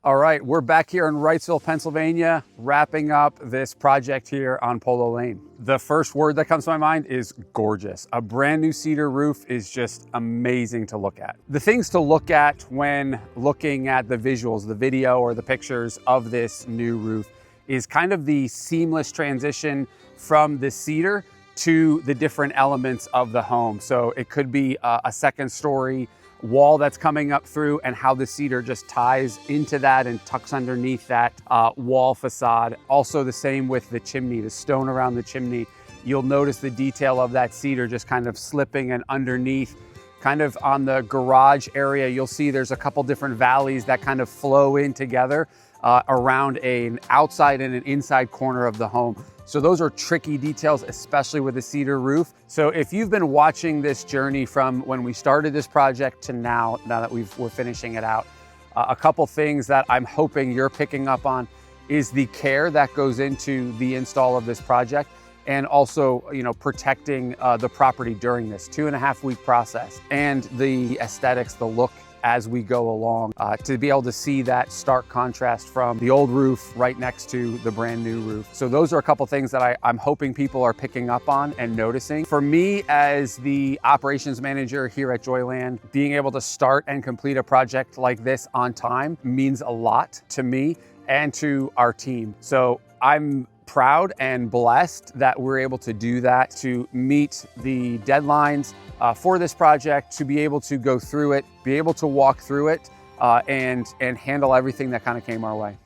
All right, we're back here in Wrightsville, Pennsylvania, wrapping up this project here on Polo Lane. The first word that comes to my mind is gorgeous. A brand new cedar roof is just amazing to look at. The things to look at when looking at the visuals, the video or the pictures of this new roof is kind of the seamless transition from the cedar to the different elements of the home. So it could be a second story wall that's coming up through and how the cedar just ties into that and tucks underneath that wall facade. Also the same with the chimney, the stone around the chimney. You'll notice the detail of that cedar just kind of slipping and underneath. Kind of on the garage area, you'll see there's a couple different valleys that kind of flow in together around an outside and an inside corner of the home. So those are tricky details, especially with the cedar roof. So if you've been watching this journey from when we started this project to now that we're finishing it out, a couple things that I'm hoping you're picking up on is the care that goes into the install of this project, and also, protecting the property during this 2.5-week process, and the aesthetics, the look as we go along, to be able to see that stark contrast from the old roof right next to the brand new roof. So those are a couple things that I'm hoping people are picking up on and noticing. For me, as the operations manager here at Joyland, being able to start and complete a project like this on time means a lot to me and to our team. So I'm proud and blessed that we're able to do that, to meet the deadlines for this project, to be able to go through it, be able to walk through it, and handle everything that kind of came our way.